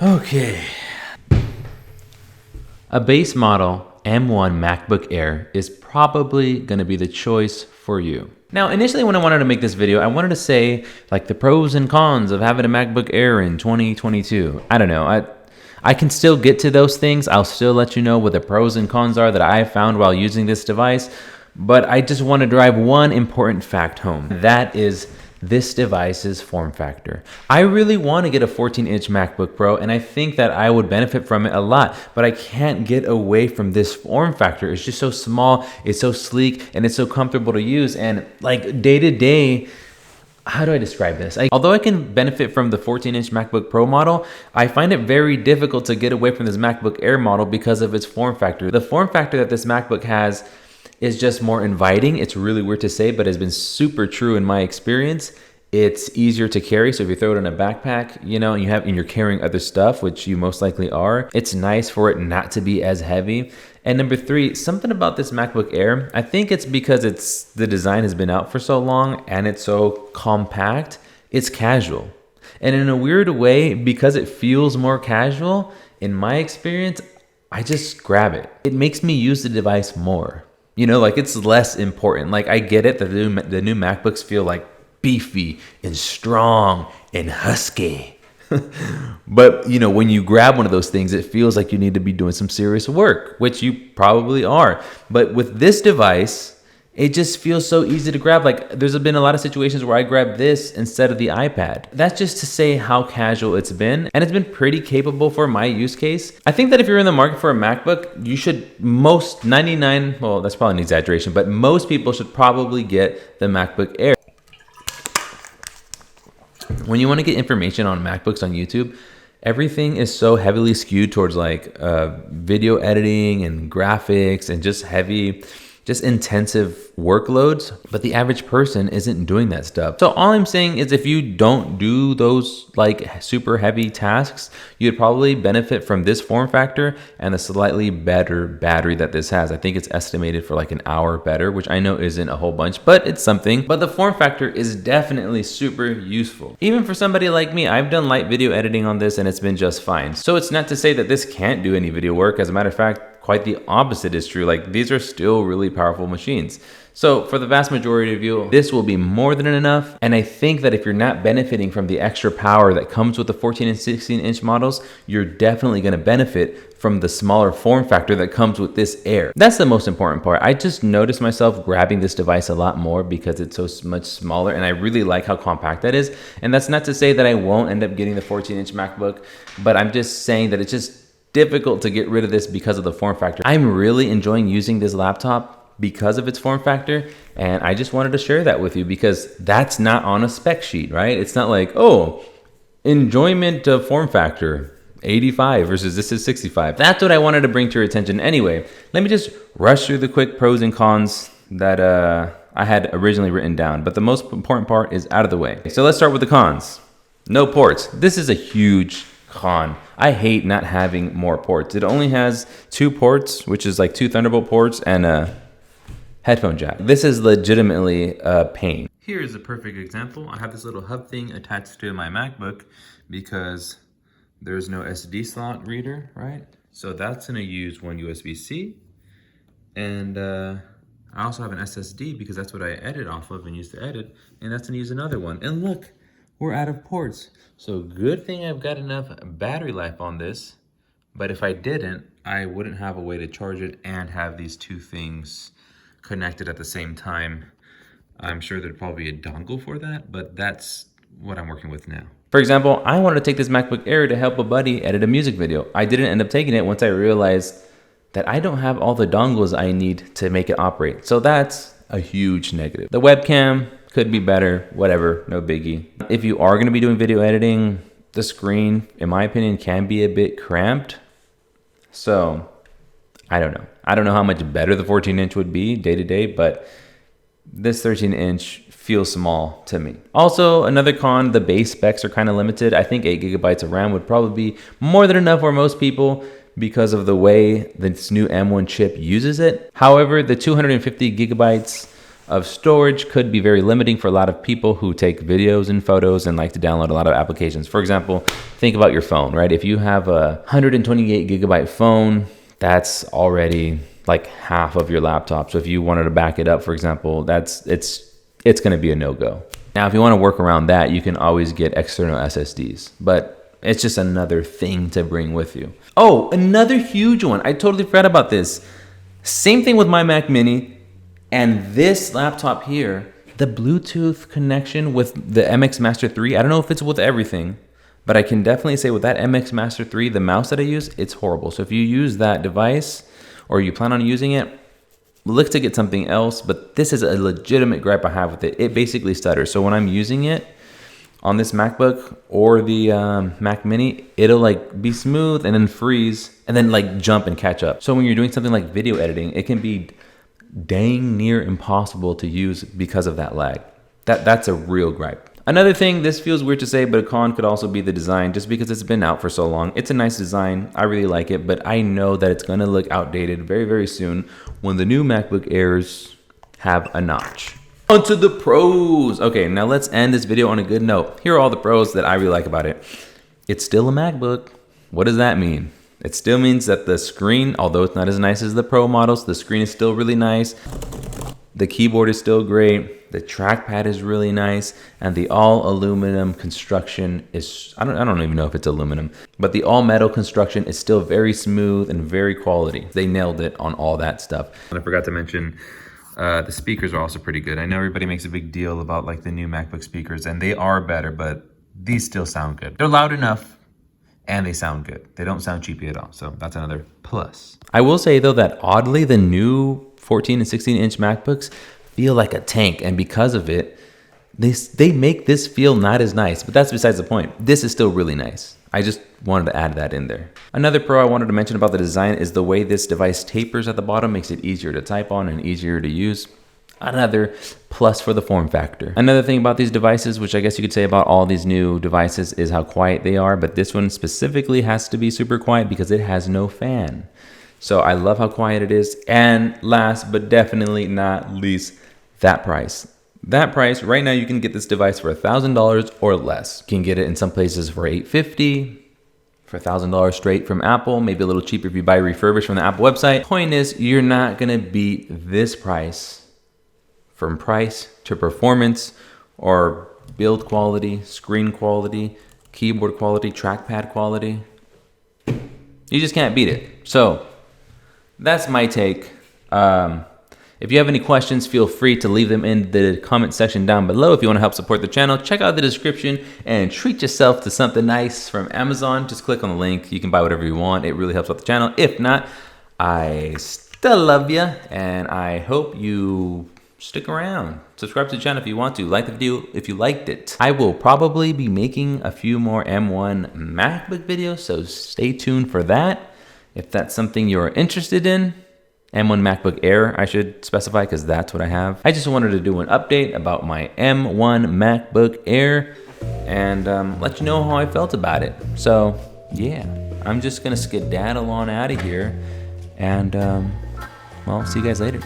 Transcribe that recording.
Okay. A base model M1 MacBook Air is probably going to be the choice for you. Now, initially when I wanted to make this video, I wanted to say like the pros and cons of having a MacBook Air in 2022. I don't know. I can still get to those things. I'll still let you know what the pros and cons are that I found while using this device. But I just want to drive one important fact home. That is this device's form factor. I really want to get a 14-inch MacBook Pro, and I think that I would benefit from it a lot, but I can't get away from this form factor. It's just so small, it's so sleek, and it's so comfortable to use. And like day to day, how do I describe this? Although I can benefit from the 14-inch MacBook Pro model, I find it very difficult to get away from this MacBook Air model because of its form factor. The form factor that this MacBook has is just more inviting. It's really weird to say, but has been super true in my experience. It's easier to carry, so if you throw it in a backpack, you know, and you're carrying other stuff, which you most likely are, it's nice for it not to be as heavy. And number three, something about this MacBook Air, I think it's because the design has been out for so long and it's so compact, it's casual. And in a weird way, because it feels more casual, in my experience, I just grab it. It makes me use the device more. You know, like it's less important. Like I get it that the new MacBooks feel like beefy and strong and husky. But you know, when you grab one of those things, it feels like you need to be doing some serious work, which you probably are. But with this device, it just feels so easy to grab. Like there's been a lot of situations where I grab this instead of the iPad. That's just to say how casual it's been, and it's been pretty capable for my use case. I think that if you're in the market for a MacBook, you should well, that's probably an exaggeration, but most people should probably get the MacBook Air. When you want to get information on MacBooks on YouTube, everything is so heavily skewed towards like video editing and graphics and just intensive workloads, but the average person isn't doing that stuff. So all I'm saying is if you don't do those like super heavy tasks, you'd probably benefit from this form factor and the slightly better battery that this has. I think it's estimated for like an hour better, which I know isn't a whole bunch, but it's something. But the form factor is definitely super useful. Even for somebody like me, I've done light video editing on this and it's been just fine. So it's not to say that this can't do any video work. As a matter of fact, quite the opposite is true. Like these are still really powerful machines. So for the vast majority of you, this will be more than enough. And I think that if you're not benefiting from the extra power that comes with the 14 and 16 inch models, you're definitely going to benefit from the smaller form factor that comes with this Air. That's the most important part. I just noticed myself grabbing this device a lot more because it's so much smaller, and I really like how compact that is. And that's not to say that I won't end up getting the 14-inch MacBook, but I'm just saying that it's just difficult to get rid of this because of the form factor. I'm really enjoying using this laptop because of its form factor, and I just wanted to share that with you because that's not on a spec sheet, right? It's not like, oh, enjoyment of form factor 85 versus this is 65. That's what I wanted to bring to your attention. Anyway, let me just rush through the quick pros and cons that I had originally written down, but the most important part is out of the way. So let's start with the cons. No ports. This is a huge con. I hate not having more ports. It only has 2 ports, which is like 2 Thunderbolt ports and a headphone jack. This is legitimately a pain. Here's a perfect example. I have this little hub thing attached to my MacBook because there's no SD slot reader, right? So that's gonna use one USB-C. And I also have an SSD because that's what I edit off of and use to edit. And that's gonna use another one. And look, we're out of ports. So good thing I've got enough battery life on this, but if I didn't, I wouldn't have a way to charge it and have these 2 things connected at the same time. I'm sure there'd probably be a dongle for that, but that's what I'm working with now. For example, I wanted to take this MacBook Air to help a buddy edit a music video. I didn't end up taking it once I realized that I don't have all the dongles I need to make it operate. So that's a huge negative. The webcam could be better, whatever, no biggie. If you are gonna be doing video editing, the screen, in my opinion, can be a bit cramped. So, I don't know. I don't know how much better the 14-inch would be day to day, but this 13-inch feels small to me. Also, another con, the base specs are kind of limited. I think 8 gigabytes of RAM would probably be more than enough for most people because of the way this new M1 chip uses it. However, the 250 gigabytes of storage could be very limiting for a lot of people who take videos and photos and like to download a lot of applications. For example, think about your phone, right? If you have a 128 gigabyte phone, that's already like half of your laptop. So if you wanted to back it up, for example, it's going to be a no-go. Now, if you want to work around that, you can always get external SSDs, but it's just another thing to bring with you. Oh, another huge one. I totally forgot about this. Same thing with my Mac Mini and this laptop here. The Bluetooth connection with the MX Master 3, I don't know if it's with everything, but I can definitely say with that MX Master 3, the mouse that I use, it's horrible. So if you use that device or you plan on using it, look to get something else, but this is a legitimate gripe I have with it. It basically stutters. So when I'm using it on this MacBook or the Mac Mini, it'll like be smooth and then freeze and then like jump and catch up. So when you're doing something like video editing, it can be dang near impossible to use because of that lag. That's a real gripe. Another thing, this feels weird to say, but a con could also be the design, just because it's been out for so long. It's a nice design, I really like it, but I know that it's gonna look outdated very, very soon when the new MacBook Airs have a notch. On to the pros. Okay, now let's end this video on a good note. Here are all the pros that I really like about it. It's still a MacBook. What does that mean? It still means that the screen, although it's not as nice as the Pro models, the screen is still really nice. The keyboard is still great. The trackpad is really nice, and the all aluminum construction is, I don't even know if it's aluminum, but the all metal construction is still very smooth and very quality. They nailed it on all that stuff. And I forgot to mention, the speakers are also pretty good. I know everybody makes a big deal about like the new MacBook speakers, and they are better, but these still sound good. They're loud enough and they sound good. They don't sound cheapy at all, so that's another plus. I will say though that oddly the new 14 and 16 inch MacBooks feel like a tank, and because of it, they make this feel not as nice, but that's besides the point. This is still really nice. I just wanted to add that in there. Another pro I wanted to mention about the design is the way this device tapers at the bottom makes it easier to type on and easier to use. Another plus for the form factor. Another thing about these devices, which I guess you could say about all these new devices, is how quiet they are, but this one specifically has to be super quiet because it has no fan. So I love how quiet it is. And last but definitely not least, that price. That price, right now you can get this device for $1,000 or less. You can get it in some places for $850, for $1,000 straight from Apple, maybe a little cheaper if you buy refurbished from the Apple website. Point is, you're not gonna beat this price from price to performance or build quality, screen quality, keyboard quality, trackpad quality. You just can't beat it. So that's my take. If you have any questions, feel free to leave them in the comment section down below. If you want to help support the channel, check out the description and treat yourself to something nice from Amazon. Just click on the link. You can buy whatever you want. It really helps out the channel. If not, I still love you, and I hope you stick around. Subscribe to the channel if you want to. Like the video if you liked it. I will probably be making a few more M1 MacBook videos, so stay tuned for that. If that's something you're interested in, M1 MacBook Air, I should specify, because that's what I have. I just wanted to do an update about my M1 MacBook Air and let you know how I felt about it. So yeah, I'm just gonna skedaddle on out of here, and well, see you guys later.